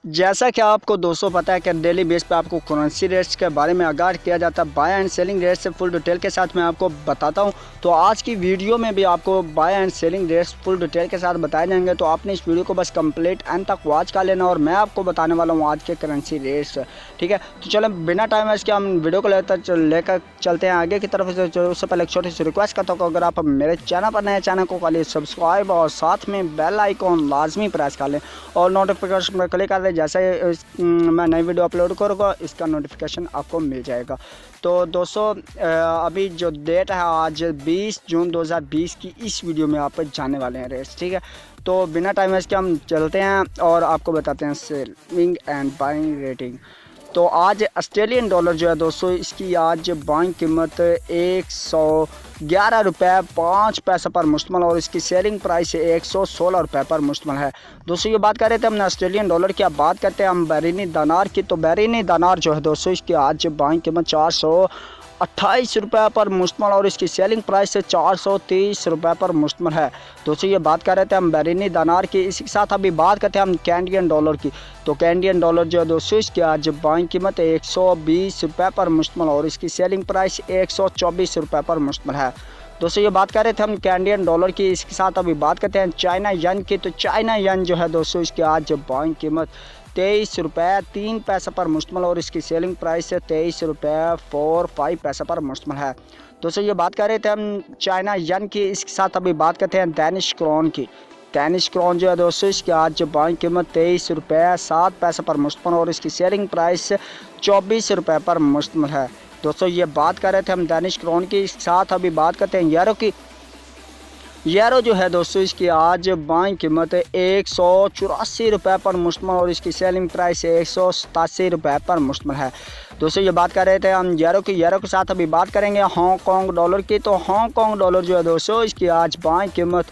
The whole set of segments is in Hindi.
जैसा कि आपको दोस्तों पता है कि डेली बेस पे आपको करेंसी रेट्स के बारे में आगाह किया जाता है। बाय एंड सेलिंग रेट्स से फुल डिटेल के साथ मैं आपको बताता हूं। तो आज की वीडियो में भी आपको buy and selling rates full detail के साथ बताए जाएंगे। तो आपने इस वीडियो को बस कंप्लीट एंड तक वॉच कर लेना और मैं आपको बताने वाला हूँ आज के करेंसी रेट्स। ठीक है, तो चलो बिना टाइम वेस्ट के हम वीडियो को लेकर चलते हैं आगे की तरफ। उससे पहले एक छोटी सी रिक्वेस्ट करता हूँ, अगर आप मेरे चैनल पर नए चैनल को कर लिए सब्सक्राइब और साथ में बेल आइकॉन लाजमी प्रेस कर लें और नोटिफिकेशन पर क्लिक कर दें। जैसे मैं नई वीडियो अपलोड करूँगा इसका नोटिफिकेशन आपको मिल जाएगा। तो दोस्तों अभी जो डेट है आज 20 जून 2020 की, इस वीडियो में आप जानने वाले हैं रेट्स। ठीक है, तो बिना टाइम वेस्ट के हम चलते हैं और आपको बताते हैं सेलिंग एंड बाइंग रेटिंग। तो आज ऑस्ट्रेलियन डॉलर जो है दोस्तों, इसकी आज बाइंग कीमत 111 रुपये 5 पैसे पर मुश्तमल और इसकी सेलिंग प्राइस 116 रुपये पर मुश्तमल है। दोस्तों ये बात कर रहे थे हमने ऑस्ट्रेलियन डॉलर की, अब बात करते हैं हम बहरीनी दिनार की। तो बहरीनी दिनार जो है दोस्तों, इसकी आज बाइंग कीमत 428 रुपये पर मुश्तमल और इसकी सेलिंग प्राइस 430 रुपये पर मुश्तमल है। दोस्तों ये बात कर रहे थे हम बहरीनी दिनार की। इसी के साथ अभी बात करते हैं हम कैनेडियन डॉलर की। तो कैनेडियन डॉलर जो है दोस्तों, इसकी आज बाइंग कीमत 120 रुपये पर मुश्तमल और इसकी सेलिंग प्राइस 124 रुपये पर मुश्तमल है। दोस्तों ये बात कर रहे थे हम कैनेडियन डॉलर की। इसके साथ अभी बात करते हैं चाइना यन की। तो चाइना यन जो है दोस्तों, इसकी आज बाइंग कीमत 23 रुपये 3 पैसे पर मुश्तमल और इसकी सेलिंग प्राइस 23 रुपये 45 पैसे पर मुश्तमल है। दोस्तों ये बात कर रहे थे हम चाइना यन की। इसके साथ अभी बात करते हैं डेनिश क्रोन की। डेनिश क्रोन जो है दोस्तों, इसकी आज बाइंग कीमत 23 रुपये 7 पैसे पर मुश्तमल और इसकी सेलिंग प्राइस 24 रुपये पर मुश्तमल है। दोस्तों ये बात कर रहे थे हम डेनिश क्रोन की। इसके साथ अभी बात करते हैं यूरो की। यूरो जो है दोस्तों, इसकी आज बाइंग कीमत 184 रुपये पर मुश्तमल और इसकी सेलिंग प्राइस 187 रुपये पर मुश्तमल है। दोस्तों ये बात कर रहे थे हम यूरो की। यूरो के साथ अभी बात करेंगे हांगकॉन्ग डॉलर की। तो हांगकॉन्ग डॉलर जो है दोस्तों, इसकी आज बाइंग कीमत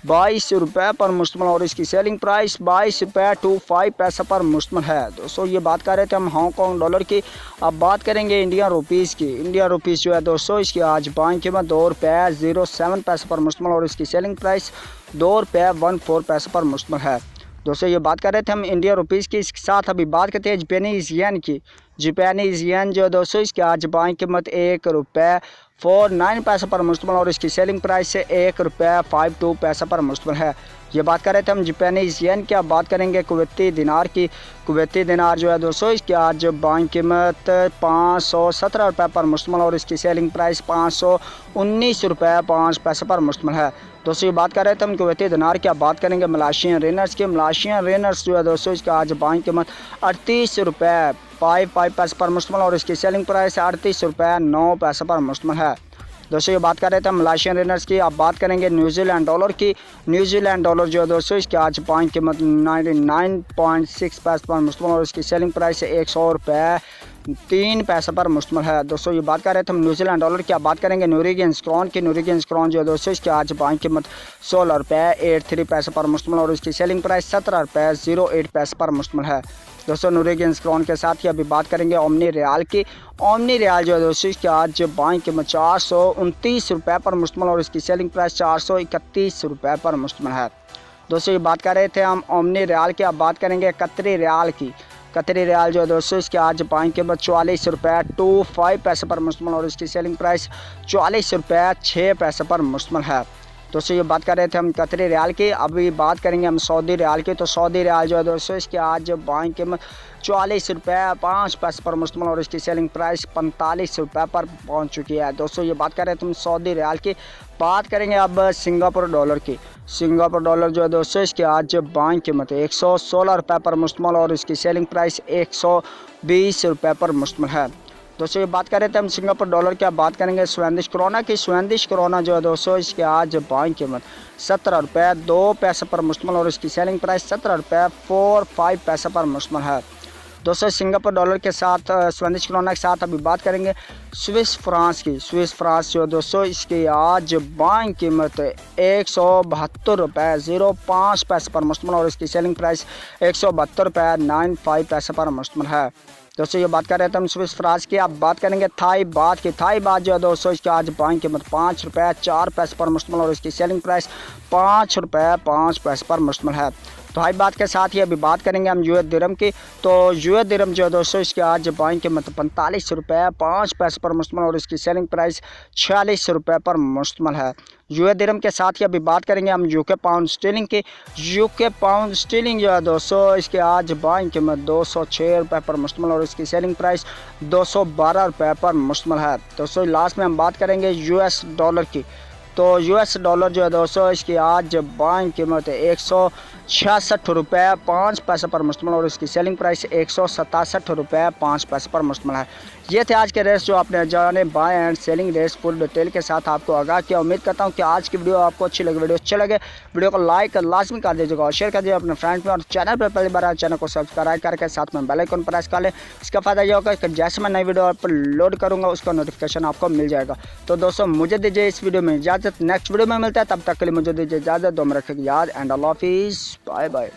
22 रुपये पर मुश्तमल और इसकी सेलिंग प्राइस 22 रुपये 25 पैसे पर मुश्तमल है। दोस्तों ये बात कर रहे थे हम हांगकॉन्ग डॉलर की। अब बात करेंगे इंडियन रुपीज़ की। इंडियन रुपीज़ जो है दोस्तों, इसकी आज बाइंग कीमत 2 रुपये 07 पैसे पर मुश्तमल और इसकी सेलिंग प्राइस 2 रुपये 14 पैसे पर मुश्तमल है। दोस्तों ये बात कर रहे थे हम इंडियन रुपीज़ की। इसके साथ अभी बात करते हैं जापानीज़ येन की। जापानीज़ येन जो है दोस्तों, इसकी आज बाइंग कीमत 1 रुपये 49 पैसे पर मुश्तमल और इसकी सेलिंग प्राइस से 1 रुपये 52 पैसे पर मुश्तमल है। ये बात कर रहे थे हम जापानीज़ येन की। अब बात करेंगे कुवैती दिनार की। कुवैती दिनार जो है दोस्तों, इसकी आज बाइंग कीमत 517 रुपये पर मुश्तमल और इसकी सेलिंग प्राइस 519 रुपये 5 पैसे पर मुश्तमल है। दोस्तों ये बात कर रहे थे हम कुवैती दिनार की। अब बात करेंगे मलाशियन रेनर्स की। मलाशियन रेनर्स जो है दोस्तों, इसका आज बाइंग कीमत 38 रुपये 5 पैसे पर मुश्तमल और इसकी सेलिंग प्राइस 38 रुपये 9 पैसे पर मुश्तमल है। दोस्तों ये बात कर रहे थे मलाशियन रेनर्स की। अब बात करेंगे न्यूजीलैंड डॉलर की। न्यूजीलैंड डॉलर जो है दोस्तों, इसकी आज बाइंग कीमत 99.6 पैसे पर मुश्तमल और इसकी सेलिंग प्राइस 100 रुपये 3 पैसे पर मुश्तमल है। दोस्तों ये बात कर रहे थे हम न्यूजीलैंड डॉलर की। अब बात करेंगे नॉर्वेजियन क्रोन की। नॉर्वेजियन क्रोन जो है दोस्तों, इसकी आज बाइंग कीमत 16 रुपये 83 पैसे पर मुश्तमल और इसकी सेलिंग प्राइस 17 रुपये 08 पैसे पर मुश्तमल है। दोस्तों नॉर्वेजियन क्रोन के साथ ही अभी बात करेंगे ओमनी रियाल की। ओमनी रियाल जो है दोस्तों, इसकी आज बाइंग कीमत 429 रुपये पर मुश्तमल और इसकी सेलिंग प्राइस 431 रुपये पर मुश्तमल है। दोस्तों ये बात कर रहे थे हम ओमनी रियाल की। अब बात करेंगे कतरी रियाल की। कतरी रियाल जो है दोस्तों, इसके आज बाइंग कीमत 44 रुपये 25 पैसे पर मुश्तमल और इसकी सेलिंग प्राइस 44 रुपये 6 पैसे पर मुश्तमल है। दोस्तों ये बात कर रहे थे हम कतरी रियाल की। अभी बात करेंगे हम सऊदी रियाल की। तो सऊदी रियाल जो है दोस्तों, इसके आज बाइंग कीमत 44 रुपये 5 पैसे पर मुश्तमल और इसकी सेलिंग प्राइस 45 रुपये पर पहुंच चुकी है। दोस्तों ये बात कर रहे थे हम सऊदी रियाल की। बात करेंगे अब सिंगापुर डॉलर की। सिंगापुर डॉलर जो है दोस्तों, इसकी आज बाइंग कीमत 116 रुपये पर मुश्तमल और इसकी सेलिंग प्राइस 120 रुपये पर मुश्तमल है। दोस्तों ये बात कर रहे थे हम सिंगापुर डॉलर की। अब बात करेंगे स्वीडिश क्रोना की। स्वीडिश क्रोना जो है दोस्तों, इसके आज बाइंग कीमत 17 रुपये 2 पैसे पर मुश्तमल और इसकी सेलिंग प्राइस 17 रुपये 45 पैसे पर मुश्तमल है। दोस्तों सिंगापुर डॉलर के साथ स्वीडिश क्रोना के साथ अभी बात करेंगे स्विस फ्रांस की। स्विस फ्रांस जो है दोस्तों, इसकी आज बाइंग कीमत 172 रुपये 05 पैसे पर मुश्तमल और इसकी सेलिंग प्राइस 172 रुपये 95 पैसे पर मुश्तमल है। दोस्तों ये बात कर रहे थे हम स्विस फ्रांस की। अब बात करेंगे थाई बात की। थाई बात जो है दोस्तों, इसकी आज बाइंग कीमत 5 रुपये 4 पैसे पर मुश्तमल और इसकी सेलिंग प्राइस 5 रुपये 5 पैसे पर मुश्तमल है। तो हाई बात के साथ ही अभी बात करेंगे हम यूएस दिरहम की। तो यूएस दिरहम जो है दोस्तों इसके आज बाइंग कीमत 45 रुपये 5 पैसे पर मुश्तमिल और इसकी सेलिंग प्राइस 46 रुपये पर मुश्तमिल है। यूएस दिरहम के साथ ही अभी बात करेंगे हम यूके पाउंड स्टीलिंग की। यूके पाउंड स्टीलिंग जो है दोस्तों इसके आज बाइंग कीमत 206 रुपये पर मुश्तमिल और इसकी सेलिंग प्राइस 212 रुपये पर मुश्तमिल है। दोस्तों लास्ट में हम बात करेंगे यूएस डॉलर की। तो यूएस डॉलर जो है दोस्तों इसकी आज बाइंग कीमत 166 रुपये 5 पैसे पर मुश्तमिल और इसकी सेलिंग प्राइस 167 रुपये 5 पैसे पर मुश्तमिल है। ये थे आज के रेट्स जो आपने जाने buy and selling rates full detail के साथ आपको आगाह किया। उम्मीद करता हूँ कि आज की वीडियो आपको अच्छी लगी। वीडियो अच्छी लगे वीडियो को लाइक लाजमी कर दीजिएगा और शेयर कर दीजिएगा अपने फ्रेंड्स में, और चैनल पर पहली बार आए चैनल को सब्सक्राइब करके साथ में बेल आइकन प्रेस कर लें। इसका फ़ायदा ये होगा कि जैसे मैं नई वीडियो अपलोड करूँगा उसका नोटिफिकेशन आपको मिल जाएगा। तो दोस्तों मुझे दीजिए इस वीडियो में इजाज़त, नेक्स्ट वीडियो में मिलता है, तब तक के लिए मुझे दीजिए इजाज़त। दो में रखिएगा याद एंड अल्लाह हाफिज़, बाय बाय।